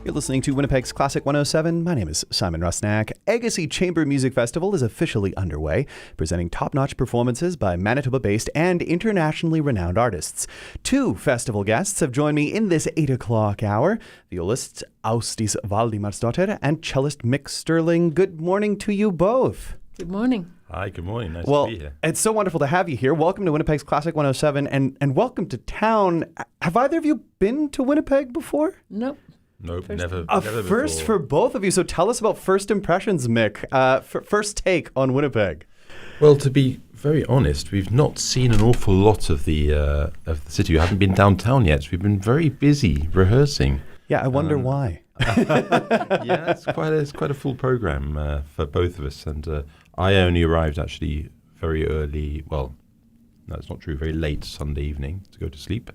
You're listening to Winnipeg's Classic 107. My name is Simon Rusnak. Agassiz Chamber Music Festival is officially underway, presenting top-notch performances by Manitoba-based and internationally renowned artists. Two festival guests have joined me in this 8 o'clock hour, violist Ásdís Valdimarsdóttir and cellist Mick Stirling. Good morning to you both. Good morning. Hi, good morning. Nice to be here. It's so wonderful to have you here. Welcome to Winnipeg's Classic 107 and welcome to town. Have either of you been to Winnipeg before? Nope. Nope, First never. A never first before. for both of you. So tell us about first impressions, Mick. First take on Winnipeg. Well, to be very honest, we've not seen an awful lot of the city. We haven't been downtown yet. So we've been very busy rehearsing. Yeah, I wonder why. Yeah, it's quite a full program for both of us. And I only arrived actually very early. Well, no, it's not true. Very late Sunday evening to go to sleep.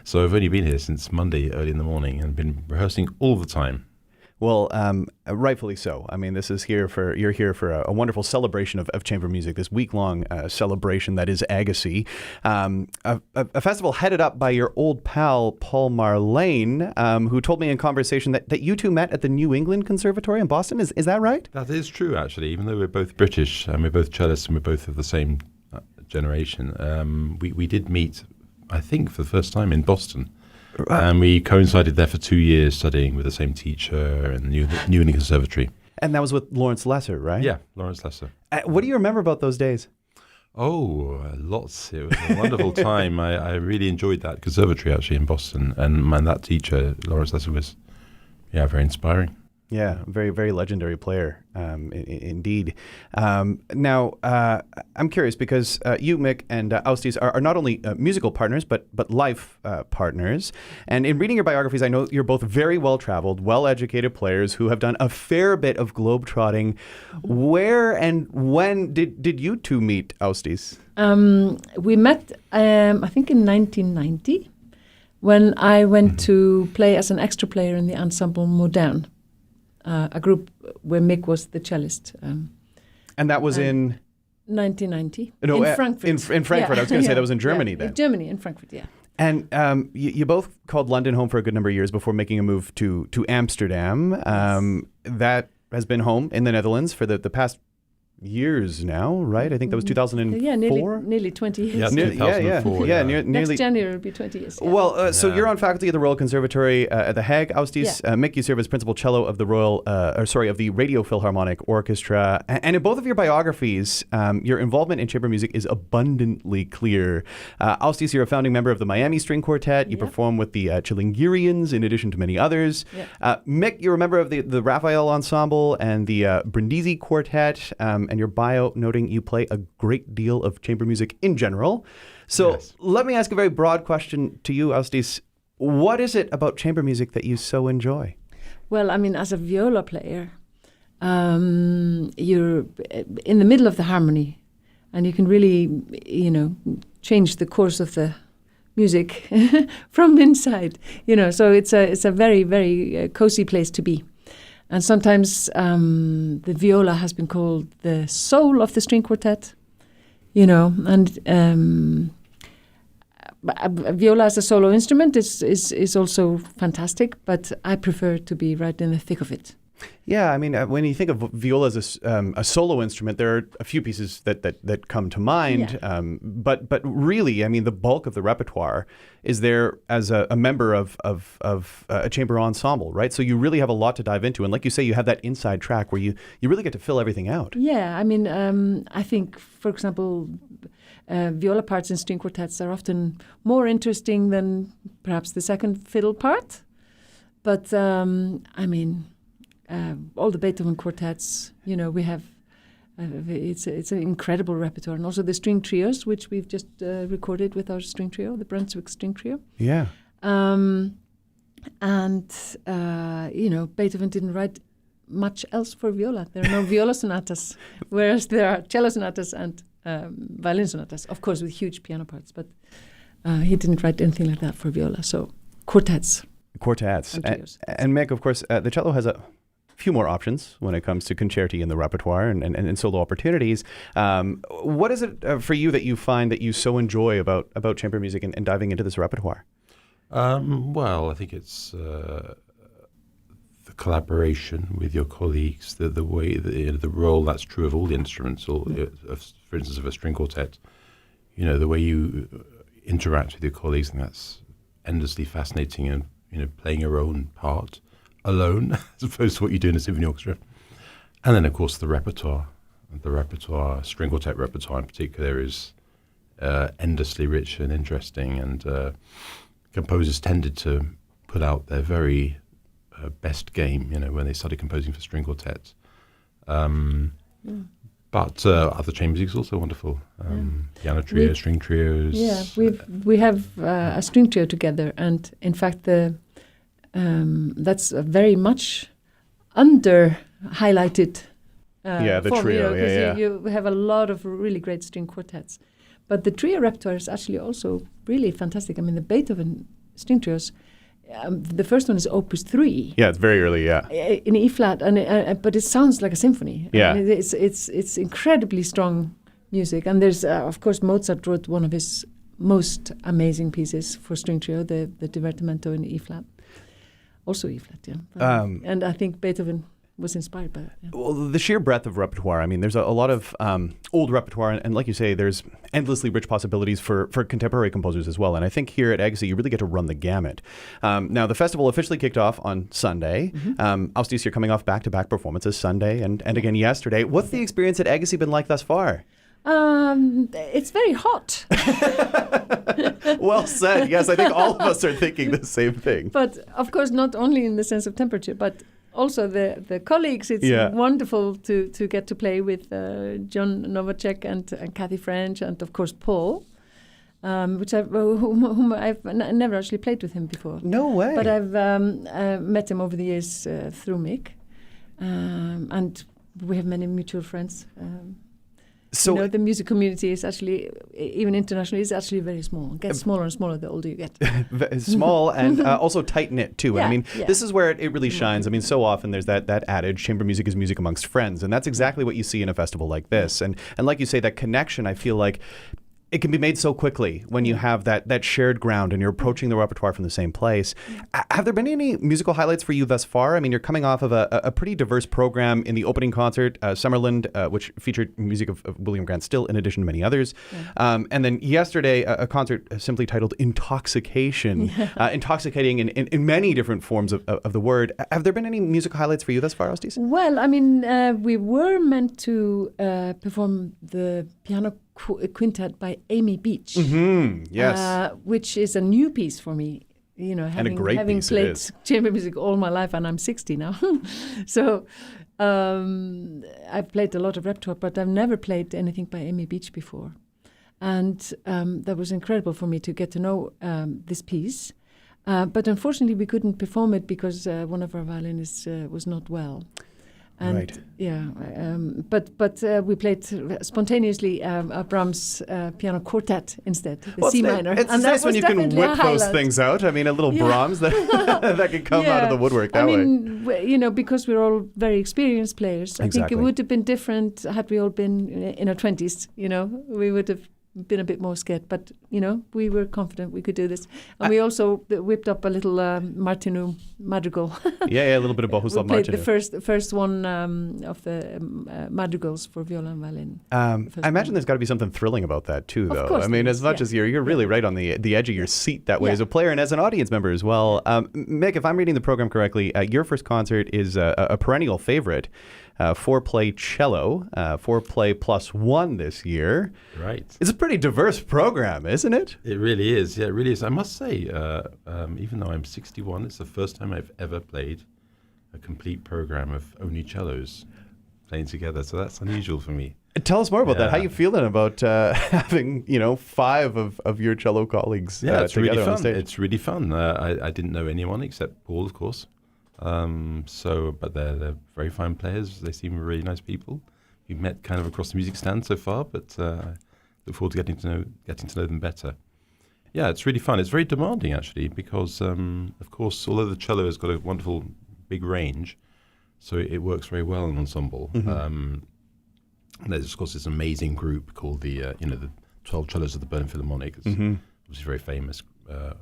So I've only been here since Monday early in the morning and been rehearsing all the time. Well, rightfully so. I mean, you're here for a wonderful celebration of chamber music, this week-long celebration that is Agassiz, a festival headed up by your old pal, Paul Marlane, who told me in conversation that you two met at the New England Conservatory in Boston. Is that right? That is true, actually. Even though we're both British and we're both cellists and we're both of the same generation, we did meet, I think, for the first time in Boston. And we coincided there for 2 years studying with the same teacher in the New England Conservatory. And that was with Lawrence Lesser, right? Yeah, Lawrence Lesser. What do you remember about those days? Oh, lots. It was a wonderful time. I really enjoyed that conservatory, actually, in Boston. And that teacher, Lawrence Lesser, was, very inspiring. Yeah, very, very legendary player, indeed. Now, I'm curious because you, Mick, and Ásdís are not only musical partners, but life partners. And in reading your biographies, I know you're both very well-traveled, well-educated players who have done a fair bit of globe-trotting. Where and when did you two meet, Ásdís? We met, I think, in 1990, when I went to play as an extra player in the Ensemble Moderne. A group where Mick was the cellist. And that was in? 1990. No, in Frankfurt. In Frankfurt. I was going to say that was in Germany then. In Germany, in Frankfurt, yeah. And you both called London home for a good number of years before making a move to Amsterdam. Yes. That has been home in the Netherlands for the past years now, right? I think that was 2004? Yeah, nearly 20 years. Yeah, 2004. Nearly. Next January will be 20 years. Yeah. Well, so you're on faculty at the Royal Conservatory at The Hague, Ásdís. Yeah. Mick, you serve as principal cello of the of the Radio Philharmonic Orchestra. And in both of your biographies, your involvement in chamber music is abundantly clear. Ásdís, you're a founding member of the Miami String Quartet. You perform with the Chilingirians in addition to many others. Yeah. Mick, you're a member of the Raphael Ensemble and the Brindisi Quartet. And your bio noting you play a great deal of chamber music in general. So Let me ask a very broad question to you, Ásdís. What is it about chamber music that you so enjoy? Well, I mean, as a viola player, you're in the middle of the harmony, and you can really, change the course of the music from inside. So it's a very, very cozy place to be. And sometimes the viola has been called the soul of the string quartet, and a viola as a solo instrument is also fantastic, but I prefer to be right in the thick of it. Yeah, I mean, when you think of viola as a solo instrument, there are a few pieces that come to mind. Yeah. But really, I mean, the bulk of the repertoire is there as a member of a chamber ensemble, right? So you really have a lot to dive into. And like you say, you have that inside track where you really get to fill everything out. Yeah, I mean, I think, for example, viola parts in string quartets are often more interesting than perhaps the second fiddle part. But, I mean... all the Beethoven quartets, we have, it's an incredible repertoire. And also the string trios, which we've just recorded with our string trio, the Brunswick String Trio. Yeah. Beethoven didn't write much else for viola. There are no viola sonatas, whereas there are cello sonatas and violin sonatas, of course, with huge piano parts. But he didn't write anything like that for viola. So quartets. And Mick, of course, the cello has a few more options when it comes to concerti in the repertoire and solo opportunities. What is it for you that you find that you so enjoy about chamber music and diving into this repertoire? Well, I think it's the collaboration with your colleagues, the way, the role that's true of all the instruments, for instance, of a string quartet, the way you interact with your colleagues, and that's endlessly fascinating, and, playing your own part alone, as opposed to what you do in a symphony orchestra. And then, of course, the repertoire, string quartet repertoire in particular, is endlessly rich and interesting, and composers tended to put out their very best game, when they started composing for string quartets. But other chamber music is also wonderful. Piano trio, string trios. Yeah, we have a string trio together, and in fact, that's very much under highlighted. The form, trio. You have a lot of really great string quartets, but the trio repertoire is actually also really fantastic. I mean, the Beethoven string trios. The first one is Opus 3. Yeah, it's very early. Yeah, in E flat, but it sounds like a symphony. Yeah, I mean, it's incredibly strong music, and there's of course Mozart wrote one of his most amazing pieces for string trio, the Divertimento in E flat, also E flat. Yeah, and I think Beethoven was inspired by that. Yeah. Well, the sheer breadth of repertoire. I mean, there's a lot of old repertoire, and like you say, there's endlessly rich possibilities for contemporary composers as well. And I think here at Agassiz, you really get to run the gamut. Now, the festival officially kicked off on Sunday. Ásdís, you're coming off back-to-back performances Sunday and again yesterday. What's the experience at Agassiz been like thus far? It's very hot. Well said. Yes, I think all of us are thinking the same thing. But of course, not only in the sense of temperature, but also the colleagues. It's wonderful to get to play with John Novacek and Kathy French, and of course Paul, whom I've never actually played with him before. No way. But I've met him over the years through Mick, and we have many mutual friends. So the music community is actually, even internationally, is actually very small. It gets smaller and smaller the older you get. Small and also tight-knit, too. Yeah, I mean, this is where it really shines. I mean, so often there's that adage, chamber music is music amongst friends, and that's exactly what you see in a festival like this. And like you say, that connection, I feel like, it can be made so quickly when you have that shared ground and you're approaching the repertoire from the same place. Have there been any musical highlights for you thus far? I mean, you're coming off of a pretty diverse program in the opening concert, Summerland, which featured music of William Grant Still, in addition to many others. And then yesterday, a concert simply titled Intoxication, intoxicating in many different forms of the word. Have there been any musical highlights for you thus far, Ásdís? Well, I mean, we were meant to perform the piano quintet by Amy Beach, yes, which is a new piece for me. Having played chamber music all my life, and I'm 60 now, so I've played a lot of repertoire, but I've never played anything by Amy Beach before, and that was incredible for me to get to know this piece. But unfortunately, we couldn't perform it because one of our violinists was not well. And but we played spontaneously a Brahms piano quartet instead, the C minor. It's nice when you can whip those things out. I mean, a little Brahms that can come out of the woodwork that way. Because we're all very experienced players. I think it would have been different had we all been in our 20s. We would have been a bit more scared, but we were confident we could do this, and we also whipped up a little Martinu madrigal. A little bit of Bohuslav Martinu. We played the first one of the madrigals for viola and violin. I imagine there's got to be something thrilling about that too, though. Of course, I mean, as much as you're really right on the edge of your seat that way as a player and as an audience member as well. Mick, if I'm reading the program correctly, your first concert is a perennial favorite. 4-play cello, 4-play +1 this year. Right. It's a pretty diverse program, isn't it? It really is. Yeah, it really is. I must say, even though I'm 61, it's the first time I've ever played a complete program of only cellos playing together. So that's unusual for me. Tell us more about that. How are you feeling about having 5 of your cello colleagues it's together really fun. on stage? It's really fun. I didn't know anyone except Paul, of course. But they're very fine players. They seem really nice people. We've met kind of across the music stand so far, but I look forward to getting to know them better. Yeah, it's really fun. It's very demanding actually, because of course, although the cello has got a wonderful big range, so it works very well in ensemble. There's of course this amazing group called the 12 Cellos of the Berlin Philharmonic. It's obviously very famous,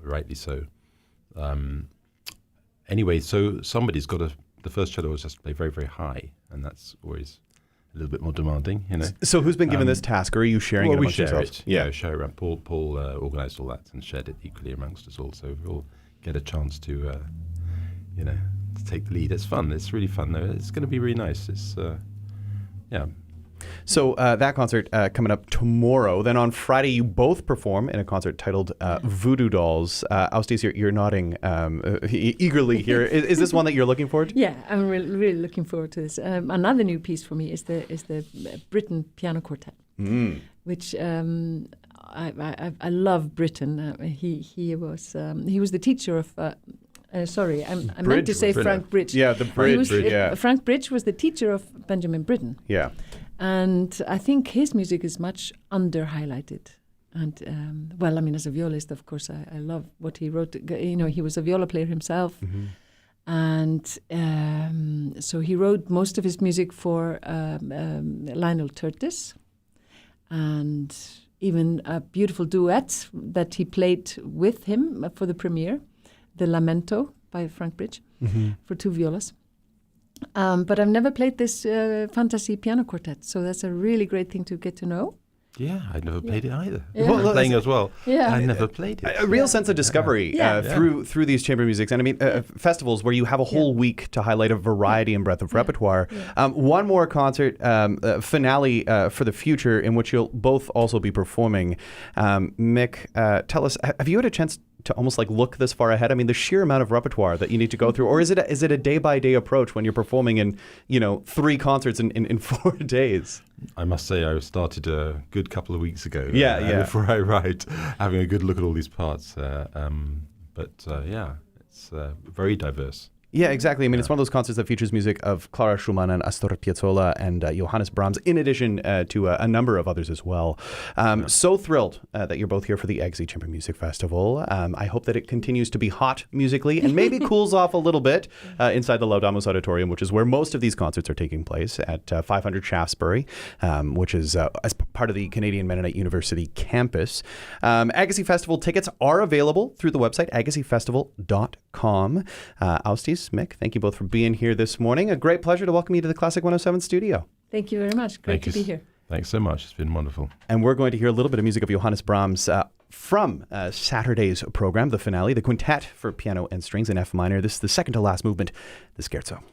rightly so. Anyway, so somebody's got to the first cello was just to play very, very high, and that's always a little bit more demanding, you know. So who's been given this task, or are you sharing it we amongst share yourselves? it. Yeah, share around. Paul organised all that and shared it equally amongst us all, so we all get a chance to, to take the lead. It's fun. It's really fun, though. It's going to be really nice. It's, yeah. So that concert coming up tomorrow. Then on Friday, you both perform in a concert titled Voodoo Dolls. Ásdís, you're nodding eagerly here. Is this one that you're looking forward to? Yeah, I'm really looking forward to this. Another new piece for me is the Britten Piano Quartet, which I love Britten. He was the teacher of. Sorry, I meant to say Frank Bridge. Yeah, the Bridge. Frank Bridge was the teacher of Benjamin Britten. Yeah. And I think his music is much under-highlighted. And, as a violist, of course, I love what he wrote. You know, he was a viola player himself. Mm-hmm. And so he wrote most of his music for Lionel Curtis. And even a beautiful duet that he played with him for the premiere, the Lamento by Frank Bridge, for two violas. But I've never played this fantasy piano quartet, so that's a really great thing to get to know. Yeah, I never played it either. Yeah. Well, playing as well. Yeah. I never played it. A real sense of discovery through these chamber musics. And I mean, festivals where you have a whole week to highlight a variety and breadth of repertoire. Yeah. One more concert finale for the future in which you'll both also be performing. Mick, tell us, have you had a chance to almost like look this far ahead? I mean, the sheer amount of repertoire that you need to go through, or is it a day-by-day approach when you're performing in, 3 concerts in 4 days? I must say I started a good couple of weeks ago. Before I arrived, having a good look at all these parts. It's very diverse. Yeah, exactly. I mean, it's one of those concerts that features music of Clara Schumann and Astor Piazzolla and Johannes Brahms, in addition to a number of others as well. So thrilled that you're both here for the Agassiz Chamber Music Festival. I hope that it continues to be hot musically and maybe cools off a little bit inside the Laudamus Auditorium, which is where most of these concerts are taking place at 500 Shaftesbury, which is as part of the Canadian Mennonite University campus. Agassiz Festival tickets are available through the website agassizfestival.com. Ásdís, Mick, thank you both for being here this morning. A great pleasure to welcome you to the Classic 107 studio. Thank you very much. Great to be here. Thanks so much. It's been wonderful. And we're going to hear a little bit of music of Johannes Brahms from Saturday's program, the finale, the quintet for piano and strings in F minor. This is the second to last movement, the Scherzo.